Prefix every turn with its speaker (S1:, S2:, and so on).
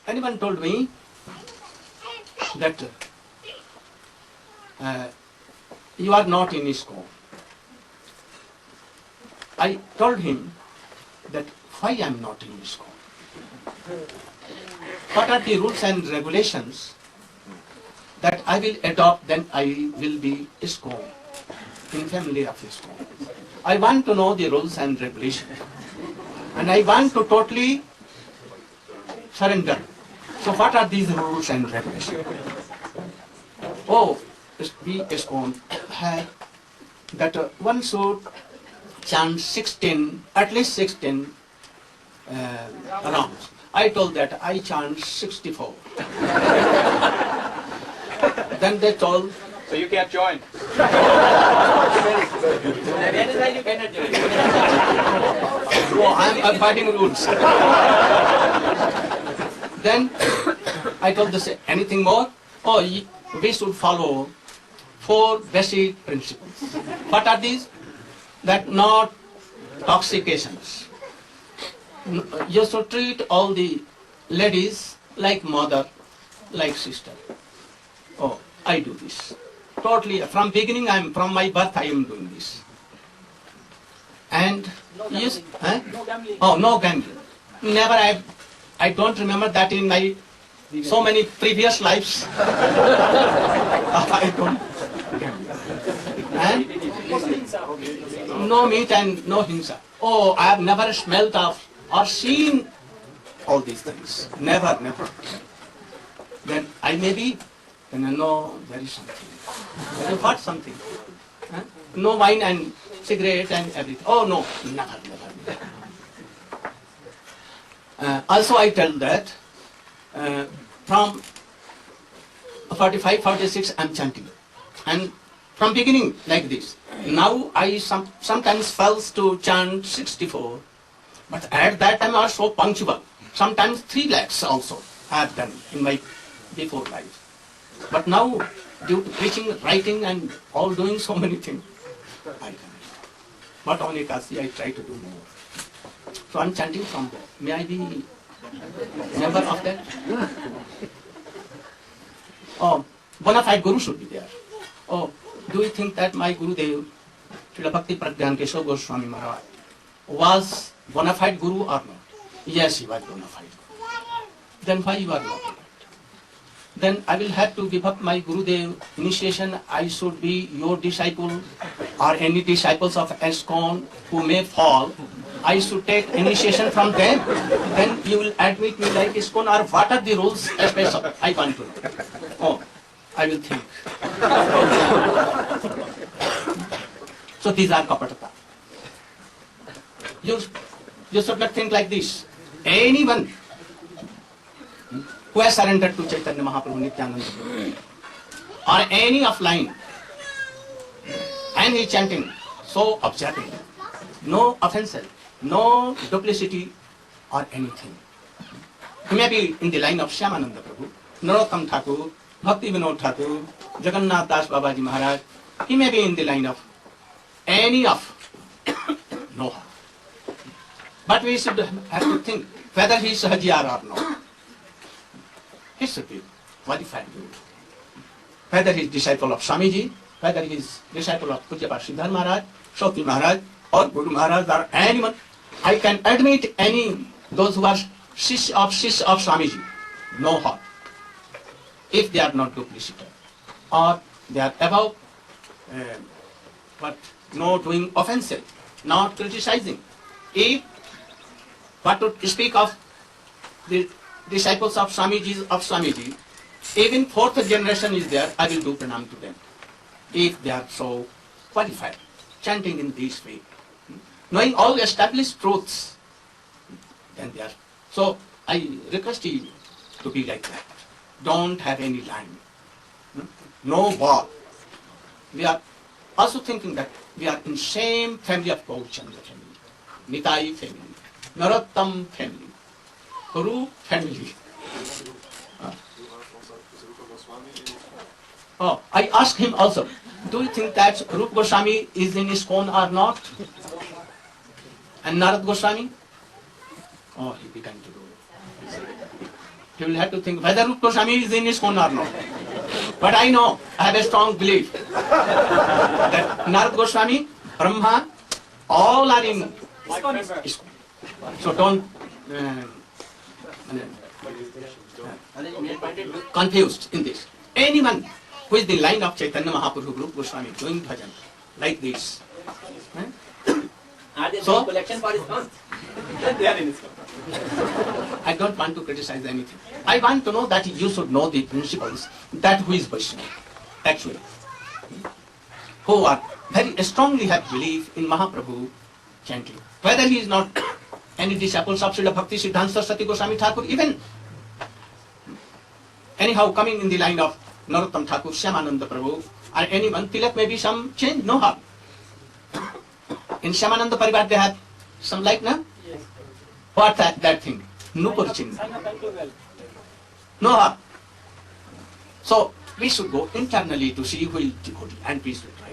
S1: anyone told me that you are not in ISKCON. I told him that why I am not in ISKCON. What are the rules and regulations that I will adopt, then I will be ISKCON, in family of ISKCON. I want to know the rules and regulations. And I want to totally surrender. So what are these rules and regulations? Oh, we ISKCON had that one should chant 16, at least 16 rounds. I told that I chant 64. Then they told,
S2: So you can't join.
S1: oh, I'm fighting rules. Then I told this, anything more? Oh, we should follow 4 basic principles. What are these? That not toxications. You should treat all the ladies like mother, like sister. Oh, I do this. Totally, from beginning, from my birth, I am doing this. And yes, huh? Oh, no gambling. Never, I don't remember that in my so many previous lives. I don't gamble. And no meat and no hinsa. Oh, I have never smelled of or seen all these things. Never, never. Then I may be, then I know there is something. Then what something? Huh? No wine and cigarette and everything. Oh no, never, never, never. Also I tell that from 45, 46 I'm chanting. And from beginning like this. Now I sometimes fails to chant 64. But at that time I was so punctual. Sometimes 3 lakhs also I have done in my before life. But now, due to preaching, writing and all doing so many things, I cannot. But on Ekasi I try to do more. So I'm chanting from there. May I be member of that? Oh, bona fide Guru should be there. Oh, do you think that my Gurudev, Srila Bhakti Pragyan Keshav Goswami Maharaj, was bona fide Guru or not? Yes, he was bona fide Guru. Then why you are not? Then I will have to give up my Gurudev initiation. I should be your disciple or any disciples of ISKCON who may fall. I should take initiation from them. Then you will admit me like ISKCON, or what are the rules special? I want to know. Oh, I will think. So these are kapatata. You should not think like this. Anyone who has surrendered to Chaitanya Mahaprabhu Nityananda or any offline and he is chanting so observing, no offensive, no duplicity or anything. He may be in the line of Shyamananda Prabhu, Narottam Thakur, Bhakti Vinod Thakur, Jagannath Das Babaji Maharaj. He may be in the line of any of no harm. But we should have to think whether he is Sahajiyar or not. He should be qualified Guru. Whether he is disciple of Swamiji, whether he is disciple of Pujyapad Siddhar Maharaj, Shokti Maharaj, or Guru Maharaj, or anyone, I can admit any, those who are Shish of Swamiji, no harm. If they are not duplicitous, or they are above, but no doing offensive, not criticizing. If, but to speak of the disciples of Swamiji, even 4th generation is there, I will do pranam to them. If they are so qualified, chanting in this way, knowing all established truths, then they are. So I request you to be like that. Don't have any line. No wall. We are also thinking that we are in same family of Gaurachandra family, Nitai family, Narottam family, Guru family. Oh, I asked him also, do you think that Rupa Goswami is in ISKCON or not? And Narad Goswami? Oh, he began to do it. he will have to think whether Rupa Goswami is in ISKCON or not. But I know, I have a strong belief that Narad Goswami, Brahma, all are in ISKCON. So don't confused in this. Anyone who is the line of Chaitanya Mahaprabhu, Rupa Goswami, doing bhajan like this.
S2: Are they
S1: So-
S2: doing collection for ISKCON? They are in ISKCON.
S1: I don't want to criticize anything. I want to know that you should know the principles that who is Vaishnava, actually. Who are very strongly have belief in Mahaprabhu chanting. Whether he is not any disciples of Srila Bhakti Siddhanta Saraswati Goswami Thakur, even anyhow coming in the line of Narottam Thakur, Shyamananda Prabhu, or anyone, Tilak may be some change, no harm. In Shyamananda Parivar they have some like, no?
S2: Yes.
S1: What that thing? Nupur Chinna. No harm. So we should go internally to see who is devotee and we should try